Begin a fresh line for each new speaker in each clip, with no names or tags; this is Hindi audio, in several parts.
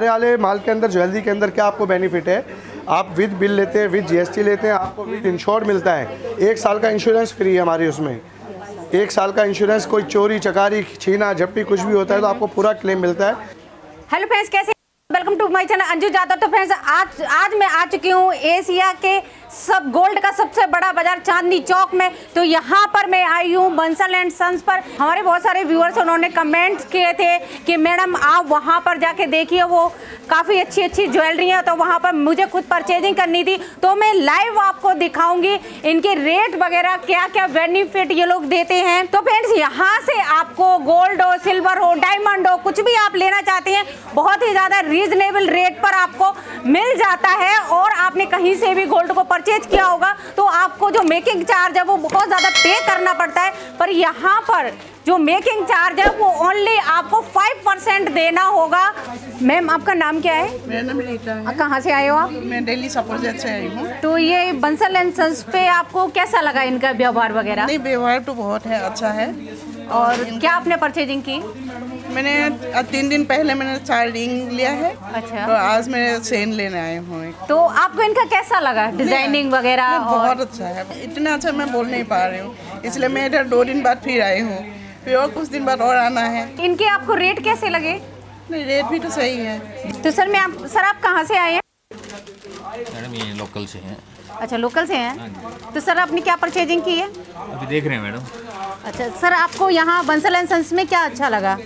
हमारे वाले माल के अंदर ज्वेलरी के अंदर क्या आपको बेनिफिट है, आप विद बिल लेते हैं, विद जीएसटी लेते हैं, आपको विद इंश्योर मिलता है। 1 साल का इंश्योरेंस फ्री है हमारे उसमें। 1 साल का इंश्योरेंस, कोई चोरी चकारी छीना झपटी कुछ भी होता है तो आपको पूरा क्लेम मिलता है।
हेलो फ्रेंड्स, कैसे welcome to my channel Anju Jadhav. तो फ्रेंड्स आज मैं आ चुकी हूँ एशिया के सब गोल्ड का सबसे बड़ा बाजार चांदनी चौक में। तो यहाँ पर मैं आई हूँ बंसल एंड सन्स पर। हमारे बहुत सारे व्यूअर्स उन्होंने कमेंट्स किए थे कि मैडम आप वहाँ पर जाके देखिए, वो काफ़ी अच्छी अच्छी ज्वेलरी है। तो वहाँ पर मुझे खुद परचेजिंग करनी थी, तो मैं लाइव आपको दिखाऊंगी इनके रेट वगैरह, क्या क्या बेनिफिट ये लोग देते हैं। तो फ्रेंड्स यहाँ से आपको गोल्ड हो, सिल्वर हो, डायमंड हो, कुछ भी आप लेना चाहते हैं बहुत ही ज़्यादा रीजनेबल रेट पर आपको मिल जाता है। और आपने कहीं से भी गोल्ड को परचेज किया होगा तो आपको जो मेकिंग चार्ज है वो बहुत ज़्यादा पे करना पड़ता है, पर यहाँ पर जो मेकिंग चार्ज है वो ओनली आपको 5% देना होगा। मैम आपका नाम क्या है?
मेरा नाम रीटा है।
कहाँ से आए हो आप?
मैं दिल्ली सफरजद से आई हूँ।
तो ये बंसल एंड सन्स पे आपको कैसा लगा इनका व्यवहार वगैरह?
नहीं, व्यवहार तो बहुत है, अच्छा है।
और क्या आपने परचेजिंग की?
मैंने 3 दिन पहले मैंने 4 रिंग लिया है।
अच्छा।
तो आज मैं चेन लेने आई हूँ।
तो आपको इनका कैसा लगा, डिजाइनिंग वगैरह?
बहुत अच्छा है, इतना अच्छा मैं बोल नहीं पा रही हूँ, इसलिए मैं इधर 2 दिन बाद फिर आई हूँ, फिर और कुछ दिन बाद और आना है।
इनके आपको रेट कैसे लगे?
नहीं, रेट भी तो सही है।
तो सर आप कहाँ से आए हैं?
मैडम ये लोकल से हैं।
अच्छा, लोकल से हैं। तो सर आपने क्या परचेजिंग की है?
अभी देख रहे हैं मैडम।
अच्छा सर, आपको यहाँ बंसल एंड सन्स में क्या अच्छा लगा?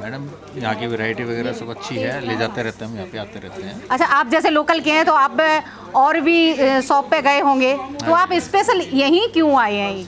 मैडम यहाँ की वैरायटी वगैरह सब अच्छी है, ले जाते रहते हैं हम, यहाँ पे आते रहते हैं।
अच्छा, आप जैसे लोकल के हैं तो आप और भी शॉप पे गए होंगे, तो आप स्पेशल यहीं क्यों आए हैं?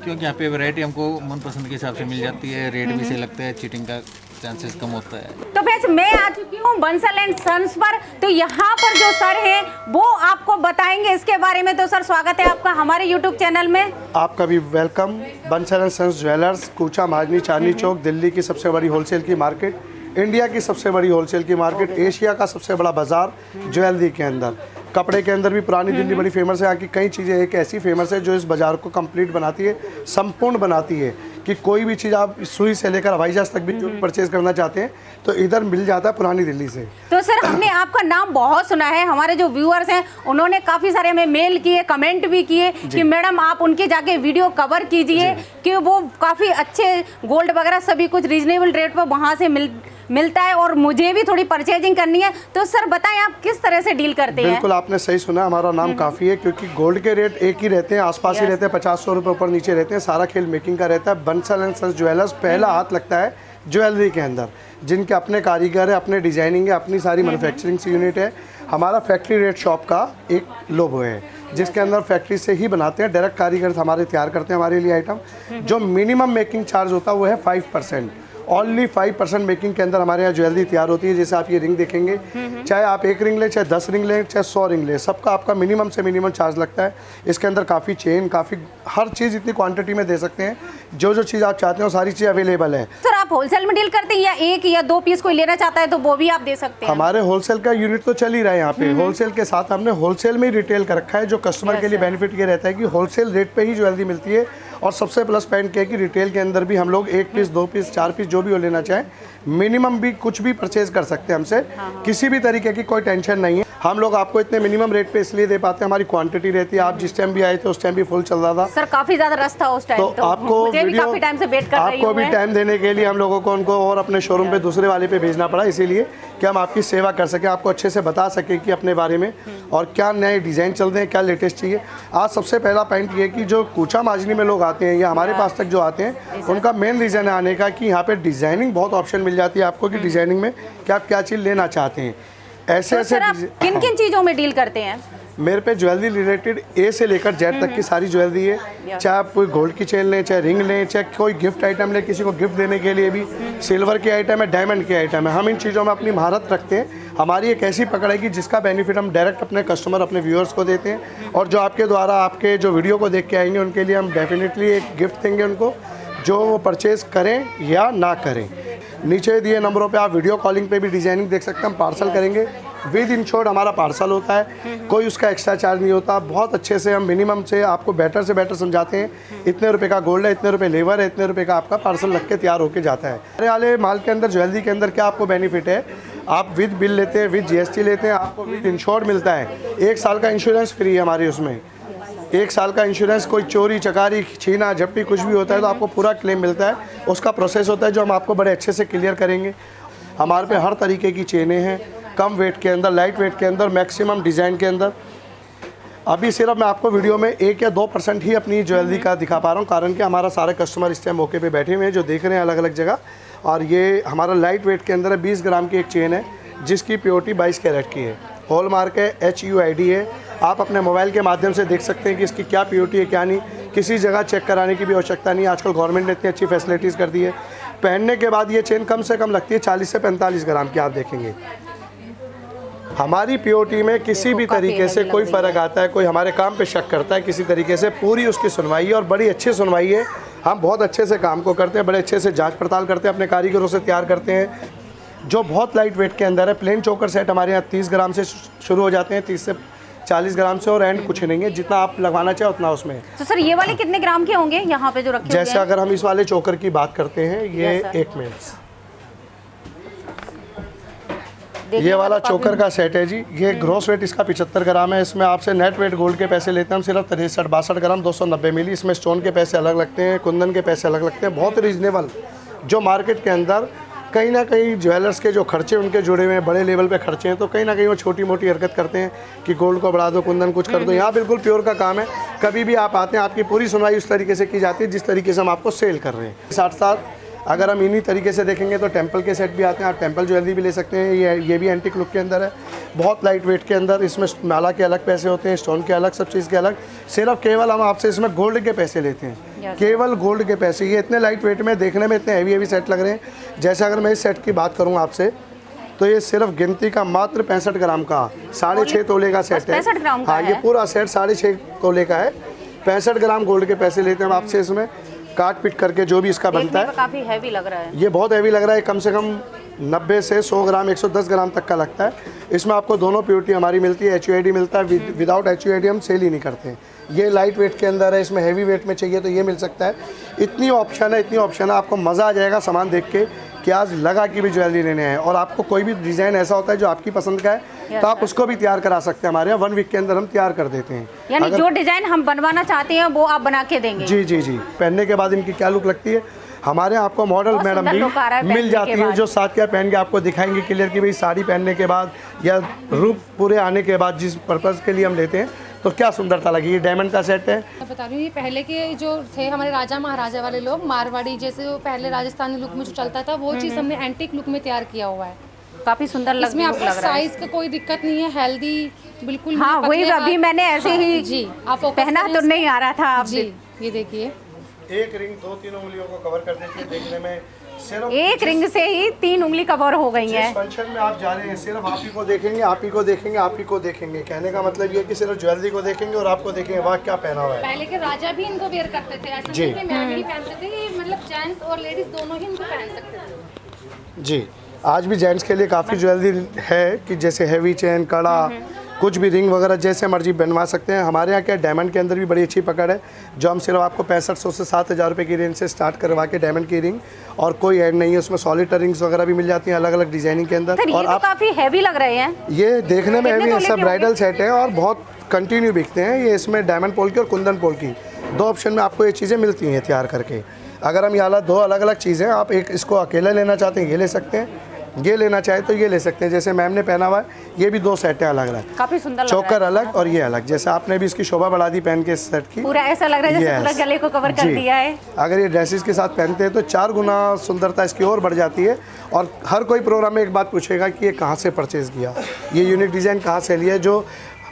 क्योंकि यहाँ पे वैरायटी हमको मनपसंद के हिसाब से मिल जाती है, रेट भी सही लगता है, चीटिंग का चांसेस कम होता है।
तो वैसे मैं आ चुकी हूँ बंसल एंड सन्स पर। तो यहाँ पर जो सर हैं वो आपको बताएंगे इसके बारे में। तो सर स्वागत है आपका हमारे यूट्यूब चैनल में।
आपका भी welcome. Bansal and sons jewellers, Kucha Mahajani, Chandni Chowk, Delhi की सबसे बड़ी होलसेल की मार्केट, इंडिया की सबसे बड़ी होलसेल की मार्केट, एशिया का सबसे बड़ा बाजार ज्वेलरी के अंदर। कपड़े के अंदर भी पुरानी दिल्ली बड़ी फेमस है। यहाँ की कई चीज़ें एक ऐसी फेमस है जो इस बाज़ार को कंप्लीट बनाती है, संपूर्ण बनाती है कि कोई भी चीज़ आप सुई से लेकर हवाई जहाज तक भी जो परचेज करना चाहते हैं तो इधर मिल जाता है पुरानी दिल्ली से।
तो सर हमने आपका नाम बहुत सुना है, हमारे जो व्यूअर्स हैं उन्होंने काफ़ी सारे हमें मेल किए, कमेंट भी किए कि मैडम आप उनके जाके वीडियो कवर कीजिए कि वो काफ़ी अच्छे गोल्ड वगैरह सभी कुछ रीजनेबल रेट पर वहाँ से मिलता है, और मुझे भी थोड़ी परचेजिंग करनी है। तो सर बताएं आप किस तरह से डील करते हैं?
बिल्कुल आपने सही सुना, हमारा नाम काफ़ी है क्योंकि गोल्ड के रेट एक ही रहते हैं, आसपास ही रहते हैं, 50-100 रुपये ऊपर नीचे रहते हैं। सारा खेल मेकिंग का रहता है। बंसल एंड सन्स ज्वेलर्स पहला हाथ लगता है ज्वेलरी के अंदर, जिनके अपने कारीगर है, अपने डिजाइनिंग है, अपनी सारी मैन्युफैक्चरिंग यूनिट है। हमारा फैक्ट्री रेट शॉप का एक लोगो है जिसके अंदर फैक्ट्री से ही बनाते हैं, डायरेक्ट कारीगर हमारे तैयार करते हैं हमारे लिए आइटम। जो मिनिमम मेकिंग चार्ज होता है वो है 5%। ओनली 5% मेकिंग के अंदर हमारे यहाँ ज्वेलरी तैयार होती है। जैसे आप ये रिंग देखेंगे, चाहे आप 1 रिंग लें, चाहे 10 रिंग लें, चाहे 100 रिंग लें, सबका आपका मिनिमम से मिनिमम चार्ज लगता है। इसके अंदर काफ़ी चेन, काफ़ी हर चीज़ इतनी क्वांटिटी में दे सकते हैं। जो चीज़ आप चाहते हो सारी चीज़ अवेलेबल है।
सर आप होलसेल में डील करते हैं या 1 या 2 पीस कोई लेना चाहता है तो वो भी आप दे सकते हैं?
हमारे होलसेल का यूनिट तो चल ही रहा है यहाँ पे। होलसेल के साथ हमने होलसेल में ही रिटेल कर रखा है। जो कस्टमर के लिए बेनिफिट ये रहता है कि होलसेल रेट पे ही ज्वेलरी मिलती है। और सबसे प्लस पॉइंट क्या है कि रिटेल के अंदर भी हम लोग 1 पीस, 2 पीस, 4 पीस जो भी वो लेना चाहें, मिनिमम भी कुछ भी परचेज कर सकते हैं हमसे। किसी भी तरीके की कोई टेंशन नहीं है। हम लोग आपको इतने मिनिमम रेट पे इसलिए दे पाते हैं, हमारी क्वांटिटी रहती है। आप जिस टाइम भी आए थे उस टाइम भी फुल चल रहा था।
सर काफी ज्यादा रश था उस टाइम,
तो आपको
मुझे भी काफी टाइम से वेट कर रही हूं।
आपको भी टाइम देने के लिए हम लोगों को उनको और अपने शोरूम पे दूसरे वाले पे भेजना पड़ा, इसीलिए कि हम आपकी सेवा कर सकें, आपको अच्छे से बता सकें कि अपने बारे में और क्या नए डिज़ाइन चल रहे हैं, क्या लेटेस्ट चाहिए। आज सबसे पहला पॉइंट ये कि जो कूचा माजनी में लोग आते हैं या हमारे पास तक जो आते हैं, उनका मेन रीज़न है आने का कि यहाँ पे डिज़ाइनिंग बहुत ऑप्शन मिल जाती है आपको कि डिज़ाइनिंग में क्या आप क्या चीज़ लेना चाहते हैं। ऐसे ऐसे
किन किन चीज़ों में डील करते हैं?
मेरे पे ज्वेलरी रिलेटेड ए से लेकर जेड तक की सारी ज्वेलरी है। चाहे आप कोई गोल्ड की चेन लें, चाहे रिंग लें, चाहे कोई गिफ्ट आइटम लें, किसी को गिफ्ट देने के लिए भी सिल्वर के आइटम है, डायमंड के आइटम है। हम इन चीज़ों में अपनी महारत रखते हैं। हमारी एक ऐसी पकड़ है कि जिसका बेनिफिट हम डायरेक्ट अपने कस्टमर, अपने व्यूअर्स को देते हैं। और जो आपके द्वारा आपके जो वीडियो को देख के आएंगे उनके लिए हम डेफिनेटली एक गिफ्ट देंगे उनको, जो वो परचेज़ करें या ना करें। नीचे दिए नंबरों पे आप वीडियो कॉलिंग पे भी डिज़ाइनिंग देख सकते हैं। हम पार्सल करेंगे, विद इंश्योर्ड हमारा पार्सल होता है, कोई उसका एक्स्ट्रा चार्ज नहीं होता। बहुत अच्छे से हम मिनिमम से आपको बेटर से बेटर समझाते हैं। इतने रुपए का गोल्ड है, इतने रुपए लेबर है, इतने रुपए का आपका पार्सल लग के तैयार होके जाता है। हमारे वाले माल के अंदर ज्वेलरी के अंदर क्या आपको बेनिफिट है, आप विद बिल लेते हैं, विद GST लेते हैं, आपको विद इंश्योर्ड मिलता है। 1 साल का इंश्योरेंस फ्री है हमारी उसमें। 1 साल का इंश्योरेंस, कोई चोरी चकारी छीना झपटी कुछ भी होता है तो आपको पूरा क्लेम मिलता है। उसका प्रोसेस होता है जो हम आपको बड़े अच्छे से क्लियर करेंगे। हमारे पे हर तरीके की चेनें हैं, कम वेट के अंदर, लाइट वेट के अंदर, मैक्सिमम डिज़ाइन के अंदर। अभी सिर्फ मैं आपको वीडियो में 1 या 2% ही अपनी ज्वेलरी का दिखा पा रहा हूँ, कारण कि हमारा सारे कस्टमर इस टाइम मौके पे बैठे हुए हैं जो देख रहे हैं अलग अलग जगह। और ये हमारा लाइट वेट के अंदर है, 20 ग्राम की एक चेन है जिसकी प्योरिटी 22 कैरेट की है, हॉल मार्क है, HUID है। आप अपने मोबाइल के माध्यम से देख सकते हैं कि इसकी क्या प्योरिटी है क्या नहीं, किसी जगह चेक कराने की भी आवश्यकता नहीं। आजकल गवर्नमेंट ने इतनी अच्छी फैसिलिटीज़ कर दी है। पहनने के बाद ये चेन कम से कम लगती है 40 से 45 ग्राम की, आप देखेंगे। हमारी प्योरिटी में किसी भी तरीके से कोई फ़र्क आता है, कोई हमारे काम पे शक करता है किसी तरीके से, पूरी उसकी सुनवाई है और बड़ी अच्छी सुनवाई है। हम बहुत अच्छे से काम को करते हैं, बड़े अच्छे से जांच पड़ताल करते हैं, अपने कारीगरों से तैयार करते हैं। जो बहुत लाइट वेट के अंदर है, प्लेन चोकर सेट हमारे यहाँ 30 ग्राम से शुरू हो जाते हैं, 30 से 40 ग्राम से, और एंड कुछ नहीं है, जितना आप लगवाना चाहे उतना उसमें।
तो सर ये वाले कितने ग्राम के होंगे यहाँ पे जो रखे हुए हैं?
जैसे अगर हम इस वाले चोकर की बात करते हैं, ये 1 मिनट, ये वाला चोकर का सेट है जी। ये ग्रॉस वेट इसका 75 ग्राम है। इसमें आपसे नेट वेट गोल्ड के पैसे लेते हैं हम सिर्फ 63-62 ग्राम 290 मिली। इसमें स्टोन के पैसे अलग लगते हैं, कुंदन के पैसे अलग लगते हैं, बहुत रीजनेबल। जो मार्केट के अंदर कहीं ना कहीं ज्वेलर्स के जो खर्चे उनके जुड़े हुए हैं, बड़े लेवल पे खर्चे हैं, तो कहीं ना कहीं वो छोटी मोटी हरकत करते हैं कि गोल्ड को बढ़ा दो, कुंदन कुछ कर दो। यहाँ बिल्कुल प्योर का काम है। कभी भी आप आते हैं, आपकी पूरी सुनवाई उस तरीके से की जाती है जिस तरीके से हम आपको सेल कर रहे हैं। साथ साथ अगर हम इन्हीं तरीके से देखेंगे तो टेम्पल के सेट भी आते हैं, आप टेम्पल ज्वेलरी भी ले सकते हैं। ये भी एंटीक लुक के अंदर है, बहुत लाइट वेट के अंदर। इसमें माला के अलग पैसे होते हैं, स्टोन के अलग, सब चीज़ के अलग। सिर्फ केवल हम आपसे इसमें गोल्ड के पैसे लेते हैं, केवल गोल्ड के पैसे। ये इतने लाइट वेट में, देखने में इतने हैवी सेट लग रहे हैं। जैसे अगर मैं इस सेट की बात करूँ आपसे, तो ये सिर्फ गिनती का मात्र 65 ग्राम का 6.5 तोले का सेट है। हाँ, ये पूरा सेट 6.5 तोले का है। 65 ग्राम गोल्ड के पैसे लेते हैं हम आपसे। इसमें काट पीट करके जो भी इसका बनता है,
काफी हैवी लग रहा है।
ये बहुत हैवी लग रहा है, कम से कम 90 से 100 ग्राम 110 ग्राम तक का लगता है। इसमें आपको दोनों प्योरिटी हमारी मिलती है। HUID मिलता है, विदाउट HUID हम सेल ही नहीं करते हैं। ये लाइट वेट के अंदर है, इसमें हैवी वेट में चाहिए तो ये मिल सकता है। इतनी ऑप्शन है, आपको मज़ा आ जाएगा सामान देख के कि आज लगा कि भी ज्वेलरी लेने आए। और आपको कोई भी डिज़ाइन ऐसा होता है जो आपकी पसंद का है तो आप उसको भी तैयार करा सकते हैं। हमारे यहाँ 1 वीक के अंदर हम तैयार कर देते हैं।
यानी जो डिज़ाइन हम बनवाना चाहते हैं वो आप बना के देंगे? जी
जी जी। पहनने के बाद इनकी क्या लुक लगती है, हमारे यहाँ आपको मॉडल मैडम भी मिल जाती है जो साथ क्या पहन के आपको दिखाएंगे क्लियर कि भाई साड़ी पहनने के बाद या रूप पूरे आने के बाद जिस पर्पज़ के लिए हम लेते हैं तो क्या सुंदरता लगी। ये डायमंड का सेट है।
मैं बता रही हूँ, ये पहले के जो थे हमारे राजा महाराजा वाले लोग, मारवाड़ी जैसे वो पहले राजस्थानी लुक में जो चलता था, वो चीज़ हमने एंटीक लुक में तैयार किया हुआ है।
काफी सुंदर लग
इसमें आपको
रहा है।
साइज का कोई दिक्कत नहीं है, हेल्दी बिल्कुल।
हाँ, वही अभी मैंने ऐसे ही
जी आप
पहना तो नहीं आ रहा था आप
जी। ये देखिए,
एक रिंग 2-3 उंगलियों को कवर कर देती है। देखने में सिर्फ
एक रिंग से ही 3 उंगली कवर हो गई है।
फंक्शन में आप जा रहे हैं, सिर्फ आप ही को देखेंगे, आप ही को देखेंगे, आप ही को देखेंगे। कहने का मतलब ये कि सिर्फ ज्वेलरी को देखेंगे और आपको देखेंगे वाह क्या पहना हुआ है।
पहले के राजा भी इनको वेयर करते थे, ऐसा नहीं कि मैं ही पहनते थे। ये मतलब जेंट्स और लेडीज दोनों ही इनको पहन सकते थे।
जी, आज भी जेंट्स के लिए काफ़ी ज्वेलरी है कि जैसे हैवी चेन, कड़ा, कुछ भी रिंग वगैरह जैसे मर्जी बनवा सकते हैं। हमारे यहाँ क्या डायमंड के अंदर भी बड़ी अच्छी पकड़ है, जो हम सिर्फ आपको 6500 से 7000 रुपये की रेंज से स्टार्ट करवा के डायमंड की रिंग, और कोई ऐड नहीं है उसमें। सॉलिड रिंग्स वगैरह भी मिल जाती हैं अलग अलग डिजाइनिंग के अंदर।
और आप काफ़ी हैवी लग रहे हैं।
ये देखने में हैवी है, सब ब्राइडल सेट है और बहुत कंटिन्यू बिकते हैं। ये इसमें डायमंड पोल की और कुंदन पोल की 2 ऑप्शन में आपको ये चीज़ें मिलती हैं तैयार करके। अगर हम ये 2 अलग अलग चीज़ें, आप एक इसको अकेला लेना चाहते हैं ये ले सकते हैं, ये लेना चाहे तो ये ले सकते हैं। जैसे मैम ने पहना हुआ है, ये भी 2 सेट है अलग अलग,
काफी सुंदर
चोकर अलग और ये अलग। जैसे आपने भी इसकी शोभा बढ़ा दी पहन के सेट की,
पूरा ऐसा लग रहा है जैसे पूरा गले को कवर कर दिया है।
अगर ये ड्रेसेस के साथ पहनते हैं तो 4 गुना सुंदरता इसकी और बढ़ जाती है। और हर कोई प्रोग्राम में एक बात पूछेगा कि ये कहाँ से परचेज़ किया, ये यूनिक डिज़ाइन कहाँ से लिया। जो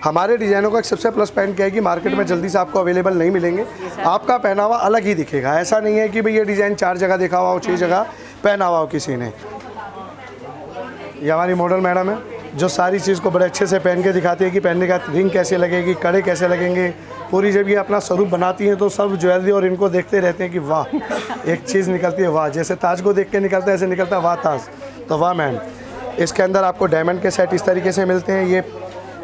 हमारे डिज़ाइनों का एक सबसे प्लस पॉइंट क्या है कि मार्केट में जल्दी से आपको अवेलेबल नहीं मिलेंगे। आपका पहनावा अलग ही दिखेगा, ऐसा नहीं है कि भाई ये डिज़ाइन 4 जगह देखा हुआ हो, 6 जगह पहना हुआ हो किसी ने। ये हमारी मॉडल मैडम है जो सारी चीज़ को बड़े अच्छे से पहन के दिखाती है कि पहनने का रिंग कैसे लगेगी, कड़े कैसे लगेंगे। पूरी जब ये अपना स्वरूप बनाती हैं तो सब ज्वेलरी और इनको देखते रहते हैं कि वाह एक चीज़ निकलती है, वाह जैसे ताज को देख के निकलता है ऐसे निकलता है वाह ताज, तो वाह मैम। इसके अंदर आपको डायमंड के सेट इस तरीके से मिलते हैं, ये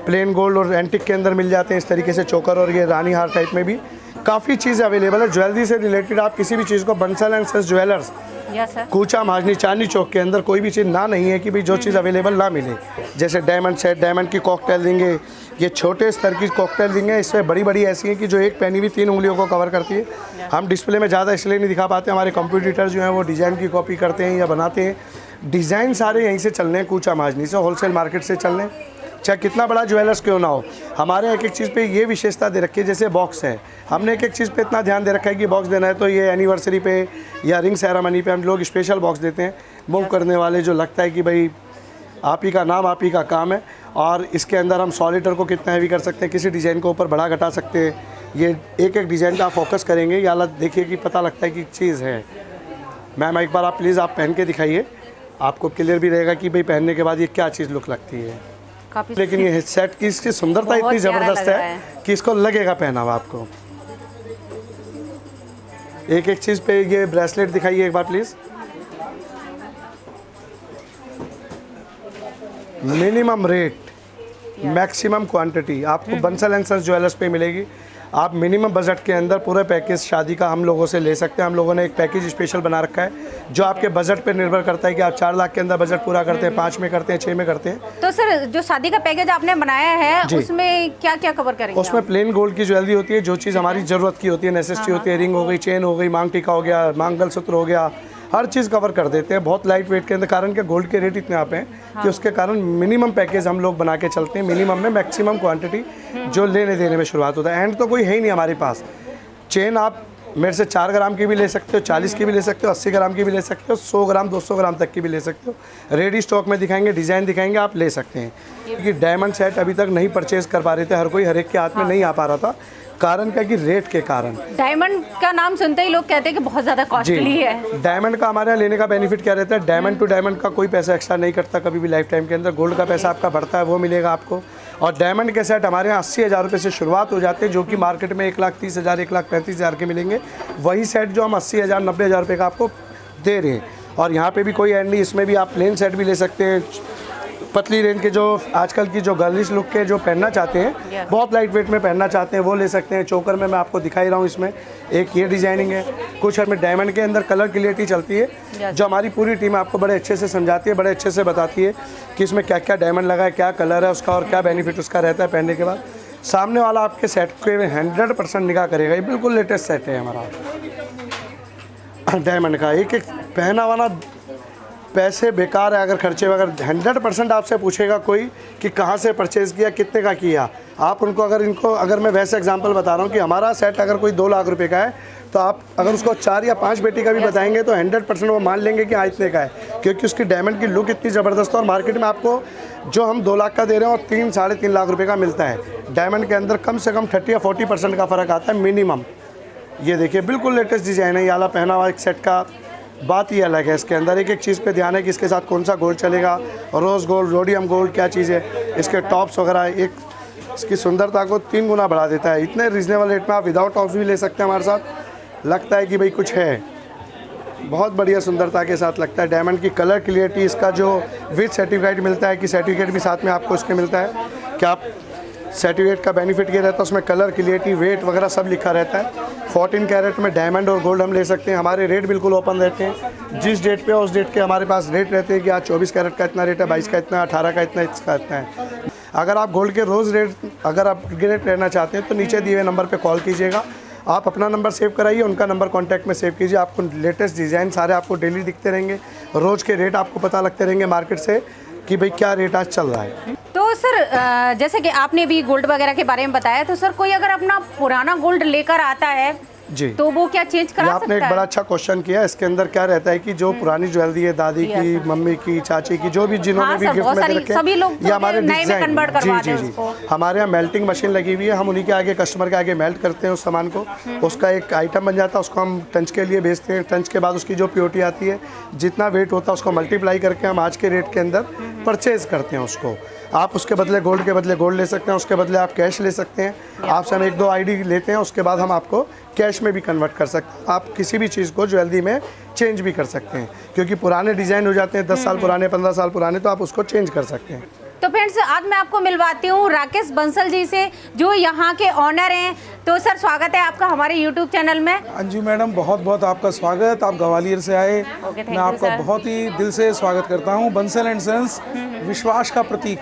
प्लेन गोल्ड और एंटिक के अंदर मिल जाते हैं इस तरीके से चोकर, और ये रानी हार टाइप में भी काफ़ी चीज़ अवेलेबल है। ज्वेलरी से रिलेटेड आप किसी भी चीज़ को Bansal and sons jewellers
yes sir.
Kucha Mahajani Chandni Chowk के अंदर कोई भी चीज़ ना नहीं है कि भाई जो चीज़ अवेलेबल ना मिले। जैसे डायमंड सेट, डायमंड की कॉकटेल देंगे, ये छोटे स्तर की कॉकटेल देंगे, इसमें बड़ी बड़ी ऐसी हैं कि जो एक पहनी हुई 3 उंगलियों को कवर करती है। हम डिस्प्ले में ज़्यादा इसलिए नहीं दिखा पाते, हमारे कंप्यूटर जो हैं वो डिज़ाइन की कॉपी करते हैं या बनाते हैं। डिज़ाइन सारे यहीं से चल रहे हैं, कूचा महाजनी से, होलसेल मार्केट से चल रहे हैं, चाहे कितना बड़ा ज्वेलर्स क्यों ना हो। हमारे एक एक चीज़ पे ये विशेषता दे रखी है, जैसे बॉक्स है, हमने एक एक चीज़ पे इतना ध्यान दे रखा है कि बॉक्स देना है तो ये एनिवर्सरी पे या रिंग सेरेमनी पे हम लोग स्पेशल बॉक्स देते हैं, मूव करने वाले, जो लगता है कि भाई आप ही का नाम, आप ही का काम है। और इसके अंदर हम सॉलिटर को कितना हैवी कर सकते हैं, किसी डिज़ाइन को ऊपर बढ़ा घटा सकते हैं। ये एक एक डिज़ाइन का आप फोकस करेंगे, ये हालत देखिए कि पता लगता है कि चीज़ है। मैम एक बार आप प्लीज़ आप पहन के दिखाइए, आपको क्लियर भी रहेगा कि भाई पहनने के बाद ये क्या चीज़ लुक लगती है।
काफी
लेकिन ये सेट की इसकी सुंदरता
बहुत
इतनी
प्यारा
ज़बरदस्त
लग रहा
है कि इसको लगेगा पहना हुआ आपको। एक एक चीज़ पे ये ब्रेसलेट दिखाइए एक बार please. Minimum rate, maximum quantity आपको बंसल एंड सन्स ज्वेलर्स पे मिलेगी। आप मिनिमम बजट के अंदर पूरा पैकेज शादी का हम लोगों से ले सकते हैं। हम लोगों ने एक पैकेज स्पेशल बना रखा है जो आपके बजट पे निर्भर करता है कि आप 4 लाख के अंदर बजट पूरा करते हैं, 5 में करते हैं, 6 में करते हैं।
तो सर जो शादी का पैकेज आपने बनाया है
जी।
उसमें क्या क्या कवर करेंगे
उसमें
आप?
प्लेन गोल्ड की ज्वेलरी होती है, जो चीज़ हमारी ज़रूरत की होती है, नेसेसिटी होती है, रिंग हो गई, चेन हो गई, मांग टीका हो गया, मंगलसूत्र हो गया, हर चीज़ कवर कर देते हैं बहुत लाइट वेट के अंदर। कारण के गोल्ड के रेट इतने आप हैं कि उसके कारण मिनिमम पैकेज हम लोग बना के चलते हैं, मिनिमम में मैक्सिमम क्वांटिटी जो लेने देने में शुरुआत होता है। एंड तो कोई है ही नहीं हमारे पास। चेन आप मेरे से 4 ग्राम की भी ले सकते हो, 40 की भी ले सकते हो, 80 ग्राम की भी ले सकते हो, 100 ग्राम 200 ग्राम तक की भी ले सकते हो। रेडी स्टॉक में दिखाएंगे, डिज़ाइन दिखाएंगे, आप ले सकते हैं। क्योंकि डायमंड सेट अभी तक नहीं परचेज़ कर पा रहे थे, हर कोई हर एक के हाथ में नहीं आ पा रहा था। कारण क्या कि रेट के कारण।
डायमंड का नाम सुनते ही लोग कहते हैं कि बहुत ज़्यादा कॉस्टली है।
डायमंड का हमारे यहाँ लेने का बेनिफिट क्या रहता है, डायमंड टू डायमंड का कोई पैसा एक्स्ट्रा नहीं करता कभी भी लाइफ टाइम के अंदर। गोल्ड का पैसा आपका बढ़ता है, वो मिलेगा आपको। और डायमंड के सेट हमारे यहाँ 80,000 रुपये से शुरुआत हो जाते हैं, जो कि मार्केट में 1,30,000 1,35,000 के मिलेंगे। वही सेट जो हम 80,000 90,000 रुपये का आपको दे रहे हैं। और यहाँ पे भी कोई एंड नहीं, इसमें भी आप प्लेन सेट भी ले सकते हैं। पतली रेंज के जो आजकल की जो गर्लिश लुक के जो पहनना चाहते हैं, बहुत लाइट वेट में पहनना चाहते हैं, वो ले सकते हैं। चोकर में मैं आपको दिखा ही रहा हूँ, इसमें एक ये डिज़ाइनिंग है। कुछ हमें डायमंड के अंदर कलर क्लियरिटी चलती है, जो हमारी पूरी टीम आपको बड़े अच्छे से समझाती है, बड़े अच्छे से बताती है कि इसमें क्या क्या डायमंड लगा है, क्या कलर है उसका और क्या बेनिफिट उसका रहता है पहनने के बाद। सामने वाला आपके सेट के 100% निगाह करेगा। ये बिल्कुल लेटेस्ट सेट है हमारा डायमंड का। एक एक पहना वाला पैसे बेकार है अगर खर्चे, अगर 100% आपसे पूछेगा कोई कि कहाँ से परचेज़ किया, कितने का किया, आप उनको अगर मैं वैसे एग्जांपल बता रहा हूँ कि हमारा सेट अगर कोई 2 लाख रुपए का है, तो आप अगर उसको 4 या 5 बेटी का भी बताएंगे तो 100% वो मान लेंगे कि हाँ इतने का है, क्योंकि उसकी डायमंड की लुक इतनी ज़बरदस्त है। और मार्केट में आपको जो हम 2 लाख का दे रहे हैं और 3 साढ़े 3 लाख रुपये का मिलता है। डायमंड के अंदर कम से कम 30 या 40% का फ़र्क आता है मिनिमम। ये देखिए बिल्कुल लेटेस्ट डिज़ाइन है, ये वाला पहना हुआ एक सेट का बात ही अलग है। इसके अंदर एक एक चीज़ पे ध्यान है कि इसके साथ कौन सा गोल्ड चलेगा, रोज़ गोल्ड, रोडियम गोल्ड, क्या चीज़ है, इसके टॉप्स वगैरह एक इसकी सुंदरता को 3 गुना बढ़ा देता है। इतने रीज़नेबल रेट में आप विदाउट टॉप्स भी ले सकते हैं हमारे साथ। लगता है कि भाई कुछ है, बहुत बढ़िया सुंदरता के साथ लगता है। डायमंड की कलर क्लियरिटी, इसका जो विद सर्टिफिकेट मिलता है कि सर्टिफिकेट भी साथ में आपको इसके मिलता है कि आप सर्टिफिकेट का बेनिफिट ये रहता है, उसमें कलर क्लियरिटी, वेट वगैरह सब लिखा रहता है। 14 कैरेट में डायमंड और गोल्ड हम ले सकते हैं। हमारे रेट बिल्कुल ओपन रहते हैं, जिस डेट पे उस डेट के हमारे पास रेट रहते हैं कि आज 24 कैरेट का इतना रेट है, 22 का इतना, 18 का इतना, इसका इतना है। अगर आप गोल्ड के रोज़ रेट अगर आप रेट लेना चाहते हैं तो नीचे दिए हुए नंबर पर कॉल कीजिएगा। आप अपना नंबर सेव कराइए, उनका नंबर कॉन्टैक्ट में सेव कीजिए। आपको लेटेस्ट डिज़ाइन सारे आपको डेली दिखते रहेंगे, रोज़ के रेट आपको पता लगते रहेंगे मार्केट से कि भाई क्या रेट आज चल रहा है।
तो सर जैसे कि आपने भी गोल्ड वगैरह के बारे में बताया, तो सर कोई अगर अपना पुराना गोल्ड लेकर आता है
जी,
तो वो क्या चेंज करा सकता है?
आपने एक बड़ा अच्छा क्वेश्चन किया। इसके अंदर क्या रहता है कि जो पुरानी ज्वेलरी है, दादी की, मम्मी की, चाची की, जो भी जिन्होंने भी गिफ्ट में दे रखे हैं, ये हमारे डिजाइन, जी, हमारे यहाँ मेल्टिंग मशीन लगी हुई है। हम उन्हीं के आगे, कस्टमर के आगे मेल्ट करते हैं उस सामान को, उसका एक आइटम बन जाता है, उसको हम टंच के लिए बेचते हैं। टंच के बाद उसकी जो प्योरिटी आती है, जितना वेट होता है उसको मल्टीप्लाई करके हम आज के रेट के अंदर परचेज़ करते हैं उसको। आप उसके बदले गोल्ड के बदले गोल्ड ले सकते हैं, उसके बदले आप कैश ले सकते हैं। आपसे हम 1-2 आईडी लेते हैं, उसके बाद हम आपको कैश में भी कन्वर्ट कर सकते हैं। आप किसी भी चीज़ को ज्वेलरी में चेंज भी कर सकते हैं, क्योंकि पुराने डिज़ाइन हो जाते हैं 10 साल पुराने, 15 साल पुराने, तो आप उसको चेंज कर सकते हैं।
तो फ्रेंड्स आज मैं आपको मिलवाती हूँ राकेश बंसल जी से, जो यहाँ के ऑनर हैं। तो सर स्वागत है आपका हमारे यूट्यूब चैनल में।
अंजू मैडम बहुत बहुत आपका स्वागत। आप ग्वालियर से आए, मैं आपका बहुत ही दिल से स्वागत करता हूँ। बंसल एंड सन्स विश्वास का प्रतीक,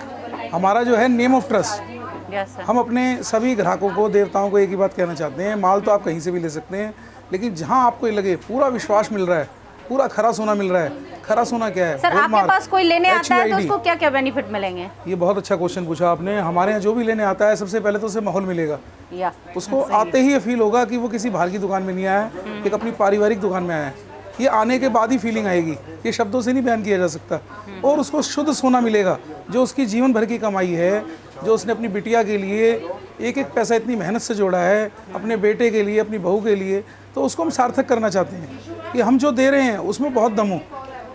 हमारा जो है नेम ऑफ ट्रस्ट। हम अपने सभी ग्राहकों को, देवताओं को एक ही बात कहना चाहते हैं, माल तो आप कहीं से भी ले सकते हैं, लेकिन जहाँ आपको लगे पूरा विश्वास मिल रहा है, पूरा खरा सोना मिल रहा है। खरा सोना क्या है?
सर आपके पास कोई लेने आता है तो उसको क्या क्या बेनिफिट मिलेंगे? ये
बहुत अच्छा क्वेश्चन पूछा आपने। हमारे यहाँ जो भी लेने आता है, सबसे पहले तो उसे माहौल मिलेगा, उसको आते ही ये फील होगा कि वो किसी बाहर की दुकान में नहीं आया, एक अपनी पारिवारिक दुकान में आया है। ये आने के बाद ही फीलिंग आएगी, ये शब्दों से नहीं बयान किया जा सकता। और उसको शुद्ध सोना मिलेगा, जो उसकी जीवन भर की कमाई है, जो उसने अपनी बिटिया के लिए एक एक पैसा इतनी मेहनत से जोड़ा है, अपने बेटे के लिए, अपनी बहू के लिए, तो उसको हम सार्थक करना चाहते हैं कि हम जो दे रहे हैं उसमें बहुत दम हो,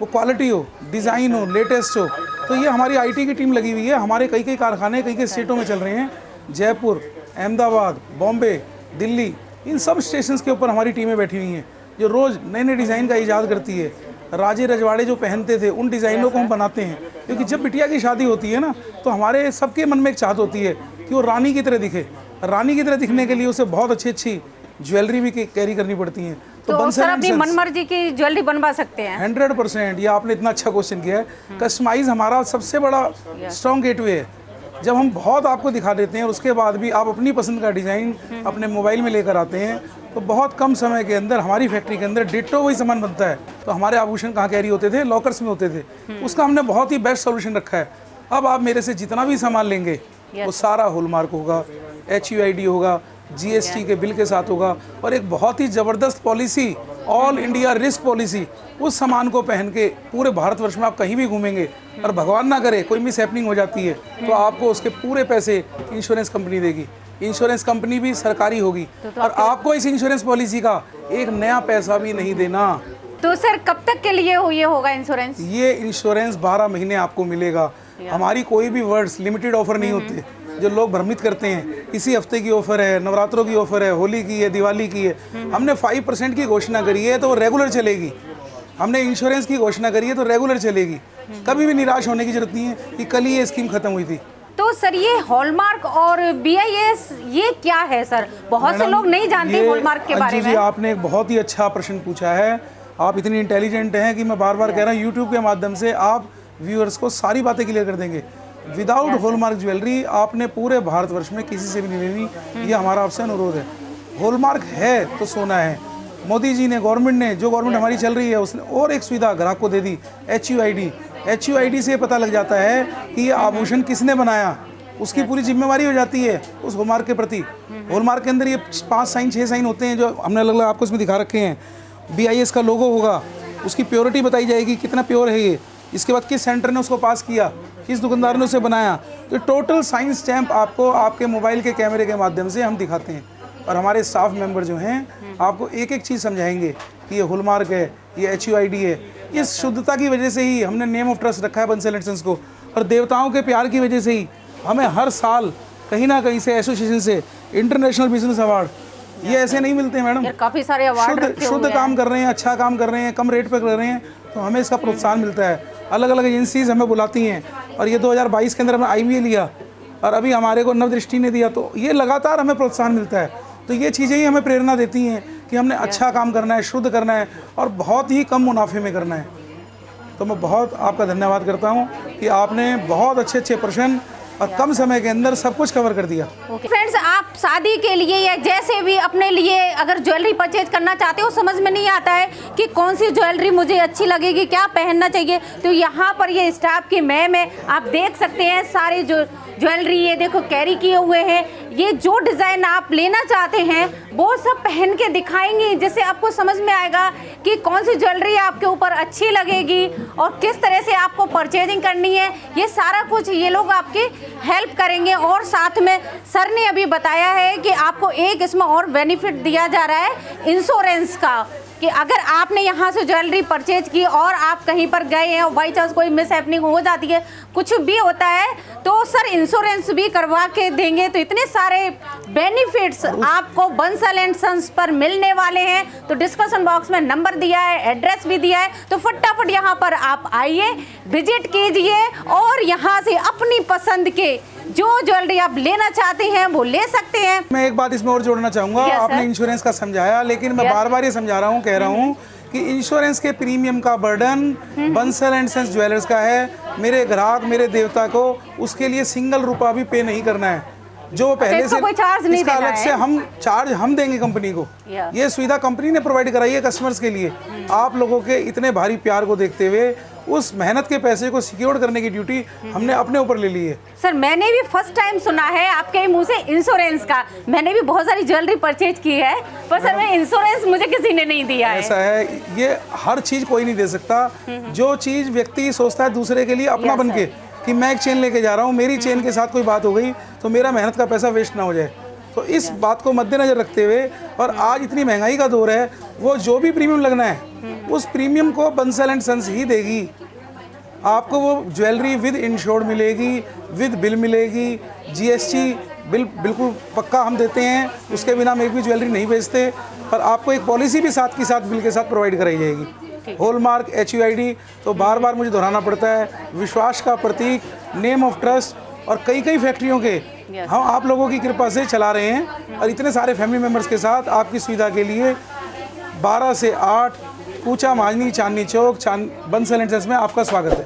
वो क्वालिटी हो, डिज़ाइन हो, लेटेस्ट हो। तो ये हमारी आईटी की टीम लगी हुई है। हमारे कई कई कारखाने कई कई स्टेटों में चल रहे हैं, जयपुर, अहमदाबाद, बॉम्बे, दिल्ली, इन सब स्टेशंस के ऊपर हमारी टीमें बैठी हुई हैं, जो रोज़ नए नए डिज़ाइन का ईजाद करती है। राजे रजवाड़े जो पहनते थे उन डिज़ाइनों को हम बनाते हैं, क्योंकि जब बिटिया की शादी होती है ना, तो हमारे सबके मन में एक चाहत होती है कि वो रानी की तरह दिखे। रानी की तरह दिखने के लिए उसे बहुत अच्छी अच्छी ज्वेलरी भी कैरी करनी पड़ती है।
तो सर अपनी मनमर्जी की ज्वेलरी बनवा सकते हैं
100%। ये आपने इतना अच्छा क्वेश्चन किया है। कस्टमाइज हमारा सबसे बड़ा स्ट्रॉन्ग गेटवे है। जब हम बहुत आपको दिखा देते हैं, उसके बाद भी आप अपनी पसंद का डिज़ाइन अपने मोबाइल में लेकर आते हैं, तो बहुत कम समय के अंदर हमारी फैक्ट्री के अंदर डिट्टो वही सामान बनता है। तो हमारे आभूषण कहाँ कैरी होते थे? लॉकर्स में होते थे। उसका हमने बहुत ही बेस्ट सोल्यूशन रखा है। अब आप मेरे से जितना भी सामान लेंगे वो सारा हॉलमार्क होगा, HUID होगा, GST के बिल के साथ होगा, और एक बहुत ही ज़बरदस्त policy, all India risk policy. उस सामान को पहन के पूरे भारतवर्ष में आप कहीं भी घूमेंगे, और भगवान ना करे कोई मिस हैपनिंग हो जाती है, तो आपको उसके पूरे पैसे इंश्योरेंस कंपनी देगी। इंश्योरेंस कंपनी भी सरकारी होगी, और आपको इस इंश्योरेंस पॉलिसी का एक नया पैसा भी नहीं देना।
तो सर कब तक के लिए ये होगा इंश्योरेंस?
ये इंश्योरेंस 12 महीने आपको मिलेगा। हमारी कोई भी वर्ड्स लिमिटेड ऑफर नहीं होते, जो लोग भ्रमित करते हैं। इसी हफ्ते की ऑफर है, नवरात्रों की ऑफर है, होली की है, दिवाली की है। हमने 5% की घोषणा करी है तो वो रेगुलर चलेगी। हमने इंश्योरेंस की घोषणा करी है तो रेगुलर चलेगी। कभी भी निराश होने की जरूरत नहीं है कि कल ही ये स्कीम खत्म हुई थी।
तो सर ये हॉलमार्क और BIS ये क्या है सर? बहुत से लोग नहीं जानते हॉलमार्क के बारे में।
आपने एक बहुत ही अच्छा प्रश्न पूछा है। आप इतनी इंटेलिजेंट हैं कि मैं बार बार कह रहा हूँ, यूट्यूब के माध्यम से आप व्यूअर्स को सारी बातें क्लियर कर देंगे। विदाउट हॉलमार्क ज्वेलरी आपने पूरे भारतवर्ष में किसी से भी नहीं लेनी, ये हमारा आपसे अनुरोध है। हॉलमार्क है तो सोना है। मोदी जी ने, गवर्नमेंट ने, जो गवर्नमेंट हमारी चल रही है, उसने और एक सुविधा ग्राहक को दे दी, HUID से पता लग जाता है कि ये आभूषण किसने बनाया, उसकी पूरी जिम्मेवारी हो जाती है उस हॉलमार्क के प्रति। हॉलमार्क के अंदर ये 5 साइन 6 साइन होते हैं, जो हमने अलग अलग आपको इसमें दिखा रखे हैं। BIS का लोगो होगा, उसकी प्योरिटी बताई जाएगी, कितना प्योर है ये, इसके बाद किस सेंटर ने उसको पास किया, किस दुकानदार ने उसे बनाया। तो टोटल साइन स्टैम्प आपको आपके मोबाइल के कैमरे के माध्यम से हम दिखाते हैं, और हमारे स्टाफ मेंबर जो हैं आपको एक एक चीज़ समझाएंगे कि ये हॉलमार्क है, ये HUID है। इस शुद्धता की वजह से ही हमने नेम ऑफ ट्रस्ट रखा है बंसल एंड सन्स को, और देवताओं के प्यार की वजह से ही हमें हर साल कहीं ना कहीं से एसोसिएशन से इंटरनेशनल बिजनेस अवार्ड, ये ऐसे नहीं मिलते मैडम।
काफ़ी सारे अवार्ड
शुद्ध काम कर रहे हैं, अच्छा काम कर रहे हैं, कम रेट पर कर रहे हैं, तो हमें इसका प्रोत्साहन मिलता है। अलग अलग एजेंसीज हमें बुलाती हैं, और ये 2022 के अंदर हमें IBA लिया, और अभी हमारे को नवदृष्टि ने दिया, तो ये लगातार हमें प्रोत्साहन मिलता है। तो ये चीज़ें ही हमें प्रेरणा देती हैं कि हमने अच्छा काम करना है, शुद्ध करना है, और बहुत ही कम मुनाफे में करना है। तो मैं बहुत आपका धन्यवाद करता हूँ कि आपने बहुत अच्छे अच्छे प्रश्न और कम समय के अंदर सब कुछ कवर कर दिया।
फ्रेंड्स आप शादी के लिए या जैसे भी अपने लिए अगर ज्वेलरी परचेज करना चाहते हो, समझ में नहीं आता है कि कौन सी ज्वेलरी मुझे अच्छी लगेगी, क्या पहनना चाहिए, तो यहाँ पर ये स्टाफ की मैम है, आप देख सकते हैं सारी जो ज्वेलरी ये देखो कैरी किए हुए हैं। ये जो डिज़ाइन आप लेना चाहते हैं वो सब पहन के दिखाएंगे, जिससे आपको समझ में आएगा कि कौन सी ज्वेलरी आपके ऊपर अच्छी लगेगी और किस तरह से आपको परचेजिंग करनी है। ये सारा कुछ ये लोग आपकी हेल्प करेंगे। और साथ में सर ने अभी बताया है कि आपको एक इसमें और बेनिफिट दिया जा रहा है इंश्योरेंस का। कि अगर आपने यहाँ से ज्वेलरी परचेज की और आप कहीं पर गए हैं और बाई चांस कोई मिस हैपनिंग हो जाती है, कुछ भी होता है, तो सर इंश्योरेंस भी करवा के देंगे। तो इतने सारे बेनिफिट्स आपको बंसल एंड सन्स पर मिलने वाले हैं। तो डिस्क्रिप्शन बॉक्स में नंबर दिया है, एड्रेस भी दिया है, तो फटाफट यहाँ पर आप आइए, विजिट कीजिए और यहाँ से अपनी पसंद के जो ज्वेलरी आप लेना चाहते हैं वो ले सकते हैं।
मैं एक बात इसमें और जोड़ना चाहूँगा।
Yes,
आपने
sir.
इंश्योरेंस का समझाया, लेकिन मैं
Yes.
बार बार ये समझा रहा हूँ, कह रहा हूँ कि इंश्योरेंस के प्रीमियम का burden Bansal and sons jewellers का है। मेरे ग्राहक, मेरे देवता को उसके लिए सिंगल रुपया भी पे नहीं करना है। जो पहले
इसका
से
कोई चार्ज नहीं
इसका
देना
अलग
है।
से हम चार्ज हम देंगे कंपनी को।
Yeah.
ये सुविधा कंपनी ने प्रोवाइड कराई है कस्टमर्स के लिए। आप लोगों के इतने भारी प्यार को देखते हुए उस मेहनत के पैसे को सिक्योर करने की ड्यूटी हमने अपने ऊपर ले ली है।
सर मैंने भी फर्स्ट टाइम सुना है आपके मुंह से इंश्योरेंस का। मैंने भी बहुत सारी ज्वेलरी परचेज की है, पर सर मैं इंश्योरेंस मुझे किसी ने नहीं दिया है।
ऐसा है, ये हर चीज़ कोई नहीं दे सकता। जो चीज़ व्यक्ति सोचता है दूसरे के लिए अपना
Yes,
बन के, कि मैं एक चेन लेके जा रहा हूँ, मेरी चेन के साथ कोई बात हो गई तो मेरा मेहनत का पैसा वेस्ट ना हो जाए, तो इस बात को मद्देनजर रखते हुए, और आज इतनी महंगाई का दौर है, वो जो भी प्रीमियम लगना है उस प्रीमियम को बंसल एंड सन्स ही देगी। आपको वो ज्वेलरी विद इंश्योर्ड मिलेगी, विद बिल मिलेगी, GST बिल बिल्कुल पक्का हम देते हैं, उसके बिना हम एक भी ज्वेलरी नहीं बेचते। और आपको एक पॉलिसी भी साथ के साथ बिल के साथ प्रोवाइड कराई जाएगी, हॉलमार्क, HUID। तो बार बार मुझे दोहराना पड़ता है, विश्वास का प्रतीक, नेम ऑफ ट्रस्ट, और कई कई फैक्ट्रियों के हम आप लोगों की कृपा से चला रहे हैं। और इतने सारे फैमिली मेम्बर्स के साथ आपकी सुविधा के लिए 12 से 8 कूचा महाजनी, चांदनी चौक, बंसल एंड सन्स में आपका स्वागत है।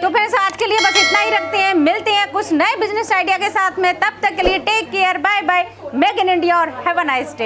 तो फ्रेंड्स आज के लिए बस इतना ही रखते हैं, मिलते हैं कुछ नए बिजनेस आइडिया के साथ में। तब तक के लिए take care, bye bye, make in India और हैव अ नाइस डे।